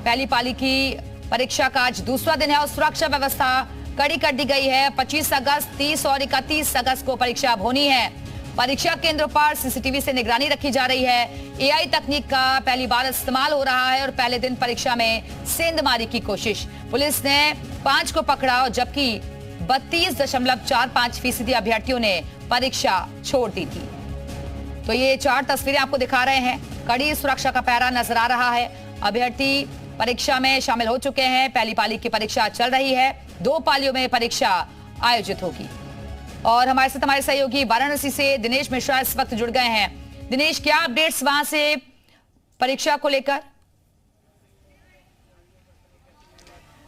पहली पाली की परीक्षा का आज दूसरा दिन है और सुरक्षा व्यवस्था कड़ी कर दी गई है। 25 अगस्त, 30 और 31 अगस्त को परीक्षा अब होनी है। परीक्षा केंद्रों पर सीसीटीवी से निगरानी रखी जा रही है। एआई तकनीक का पहली बार इस्तेमाल हो रहा है और पहले दिन परीक्षा में सेंधमारी की कोशिश। पुलिस ने 5 को पकड़ा और जबकि 32.45% अभ्यर्थियों ने परीक्षा छोड़ दी थी। तो ये 4 तस्वीरें आपको दिखा रहे हैं। कड़ी सुरक्षा का पहरा नजर आ रहा है। अभ्यर्थी परीक्षा में शामिल हो चुके हैं। पहली पाली की परीक्षा चल रही है। 2 पालियों में परीक्षा आयोजित होगी। और हमारे साथ हमारे सहयोगी वाराणसी से दिनेश मिश्रा इस वक्त जुड़ गए हैं। दिनेश, क्या अपडेट्स वहां से परीक्षा को लेकर?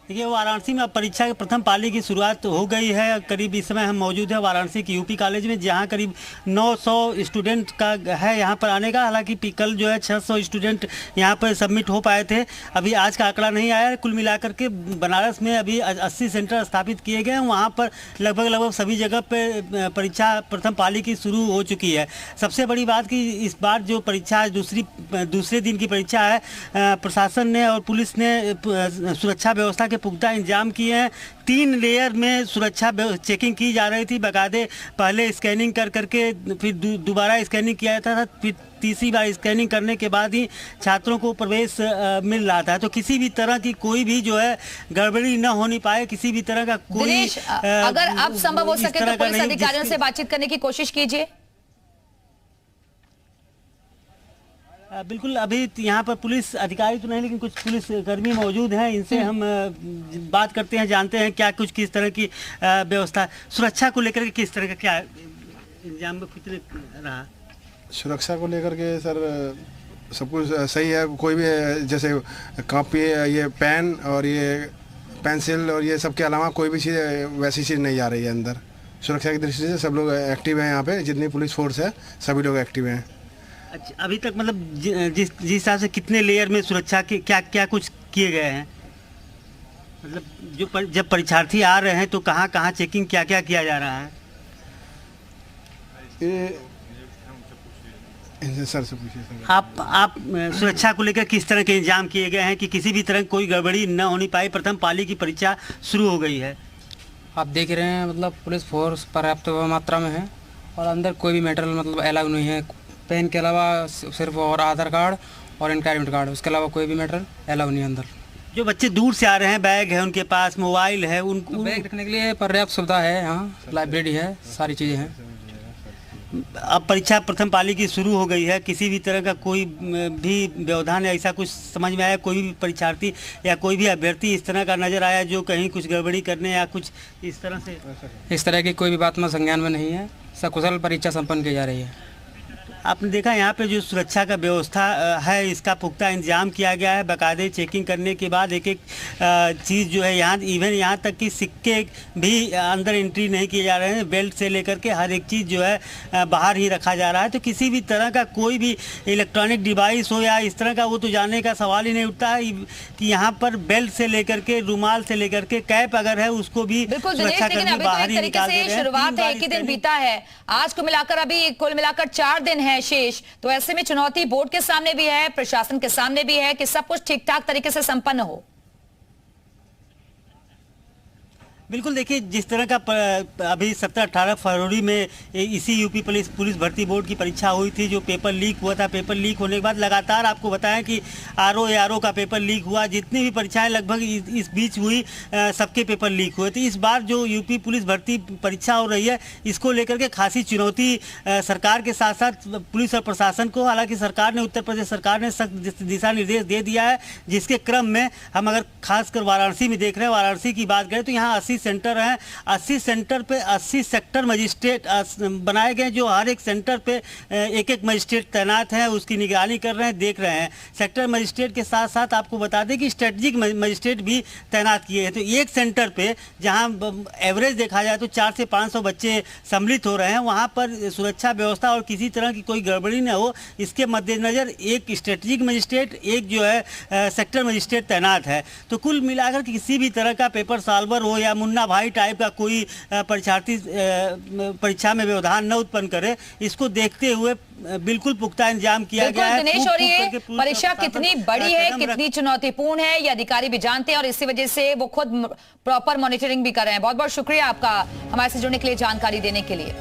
देखिए, वाराणसी में अब परीक्षा की प्रथम पाली की शुरुआत हो गई है। करीब इस समय हम मौजूद हैं वाराणसी के यूपी कॉलेज में, जहां करीब 900 स्टूडेंट का है यहां पर आने का। हालांकि कल जो है 600 स्टूडेंट यहां पर सबमिट हो पाए थे। अभी आज का आंकड़ा नहीं आया है। कुल मिलाकर के बनारस में अभी 80 सेंटर स्थापित किए गए हैं। वहाँ पर लगभग सभी जगह पर परीक्षा प्रथम पाली की शुरू हो चुकी है। सबसे बड़ी बात कि इस बार जो परीक्षा दूसरे दिन की परीक्षा है, प्रशासन ने और पुलिस ने सुरक्षा व्यवस्था के पुख्ता इंतजाम किए हैं। 3 लेयर में सुरक्षा चेकिंग की जा रही थी। बाकायदे पहले स्कैनिंग करके फिर दोबारा स्कैनिंग किया जाता था, फिर तीसरी बार स्कैनिंग करने के बाद ही छात्रों को प्रवेश मिल रहा था। तो किसी भी तरह की कोई भी जो है गड़बड़ी न होनी पाए, किसी भी तरह का कोई अगर अब संभव हो सके तो पुलिस अधिकारियों से बातचीत करने की कोशिश कीजिए। बिल्कुल, अभी यहाँ पर पुलिस अधिकारी तो नहीं, लेकिन कुछ पुलिस कर्मी मौजूद हैं। इनसे हम बात करते हैं, जानते हैं क्या कुछ किस तरह की व्यवस्था सुरक्षा को लेकर के किस तरह का क्या इंतजाम कितने रहा। सुरक्षा को लेकर के सर सब कुछ सही है। कोई भी जैसे कॉपी, ये पेन और ये पेंसिल और ये सब के अलावा कोई भी चीज़ वैसी चीज़ नहीं आ रही है अंदर। सुरक्षा की दृष्टि से सब लोग एक्टिव हैं। यहाँ पे जितनी पुलिस फोर्स है सभी लोग एक्टिव हैं। अच्छा, अभी तक मतलब जिस हिसाब से कितने लेयर में सुरक्षा के क्या कुछ किए गए हैं? मतलब जब परीक्षार्थी आ रहे हैं तो कहाँ चेकिंग क्या किया जा रहा है? ये सर से पूछिए सर। आप सुरक्षा को लेकर किस तरह के इंतजाम किए गए हैं कि किसी भी तरह कोई गड़बड़ी न होनी पाए? प्रथम पाली की परीक्षा शुरू हो गई है। आप देख रहे हैं, मतलब पुलिस फोर्स पर्याप्त मात्रा में है और अंदर कोई भी मटेरियल मतलब अलाउ नहीं है। पेन के अलावा सिर्फ और आधार कार्ड और इनका एडमिट कार्ड, उसके अलावा कोई भी मैटर अलाउ नहीं है अंदर। जो बच्चे दूर से आ रहे हैं, बैग है उनके पास, मोबाइल है, उनको बैग रखने के लिए पर्याप्त सुविधा है। यहाँ लाइब्रेरी है, सारी चीज़ें हैं। अब परीक्षा प्रथम पाली की शुरू हो गई है। किसी भी तरह का कोई भी व्यवधान या ऐसा कुछ समझ में आया? कोई भी परीक्षार्थी या कोई भी अभ्यर्थी इस तरह का नजर आया जो कहीं कुछ गड़बड़ी करने या कुछ इस तरह से? इस तरह की कोई भी बात में संज्ञान में नहीं है। सकुशल परीक्षा संपन्न की जा रही है। आपने देखा यहाँ पे जो सुरक्षा का व्यवस्था है, इसका पुख्ता इंतजाम किया गया है। बाकायदे चेकिंग करने के बाद एक चीज़ जो है यहाँ तक कि सिक्के भी अंदर एंट्री नहीं किए जा रहे हैं। बेल्ट से लेकर के हर एक चीज़ जो है बाहर ही रखा जा रहा है। तो किसी भी तरह का कोई भी इलेक्ट्रॉनिक डिवाइस हो या इस तरह का, वो तो जाने का सवाल ही नहीं उठता है कि यहाँ पर बेल्ट से लेकर के, रुमाल से लेकर के, कैप अगर है उसको भी सुरक्षा कर्मी बाहर ही निकाल दे रहे हैं। शुरुआत है, एक ही दिन बीता है। आज को मिलाकर अभी कुल मिलाकर 4 दिन है शेष। तो ऐसे में चुनौती बोर्ड के सामने भी है, प्रशासन के सामने भी है कि सब कुछ ठीक ठाक तरीके से संपन्न हो। बिल्कुल, देखिए जिस तरह का अभी 17-18 फरवरी में इसी यूपी पुलिस भर्ती बोर्ड की परीक्षा हुई थी, जो पेपर लीक हुआ था। पेपर लीक होने के बाद लगातार आपको बताएं कि आरओ का पेपर लीक हुआ। जितनी भी परीक्षाएं लगभग इस बीच हुई, सबके पेपर लीक हुए थे। इस बार जो यूपी पुलिस भर्ती परीक्षा हो रही है, इसको लेकर के खासी चुनौती सरकार के साथ साथ पुलिस और प्रशासन को। हालांकि सरकार ने, उत्तर प्रदेश सरकार ने सख्त दिशा निर्देश दे दिया है, जिसके क्रम में हम अगर खासकर वाराणसी में देख रहे हैं, वाराणसी की बात करें तो यहाँ 80 सेंटर हैं। 80 सेंटर पे 80 सेक्टर मजिस्ट्रेट बनाए गए, जो हर एक सेंटर पे एक मजिस्ट्रेट तैनात हैं, उसकी निगरानी कर रहे हैं, देख रहे हैं। सेक्टर मजिस्ट्रेट के साथ साथ आपको बता दें कि स्ट्रेटेजिक मजिस्ट्रेट भी तैनात किए हैं। तो एक सेंटर पे जहां एवरेज देखा जाए तो 400 से 500 बच्चे सम्मिलित हो रहे हैं, वहां पर सुरक्षा व्यवस्था और किसी तरह की कोई गड़बड़ी न हो, इसके मद्देनजर एक स्ट्रेटेजिक मजिस्ट्रेट, एक जो है सेक्टर मजिस्ट्रेट तैनात है। तो कुल मिलाकर किसी भी तरह का पेपर सॉल्वर हो या मुन्ना भाई टाइप का कोई परीक्षार्थी परीक्षा में व्यवधान न उत्पन्न करे, इसको देखते हुए बिल्कुल पुख्ता इंतजाम किया गया है। दिनेश, और ये परीक्षा कितनी बड़ी है, कितनी चुनौतीपूर्ण है, ये अधिकारी भी जानते हैं और इसी वजह से वो खुद प्रॉपर मॉनिटरिंग भी कर रहे हैं। बहुत बहुत शुक्रिया आपका हमारे से जुड़ने के लिए, जानकारी देने के लिए।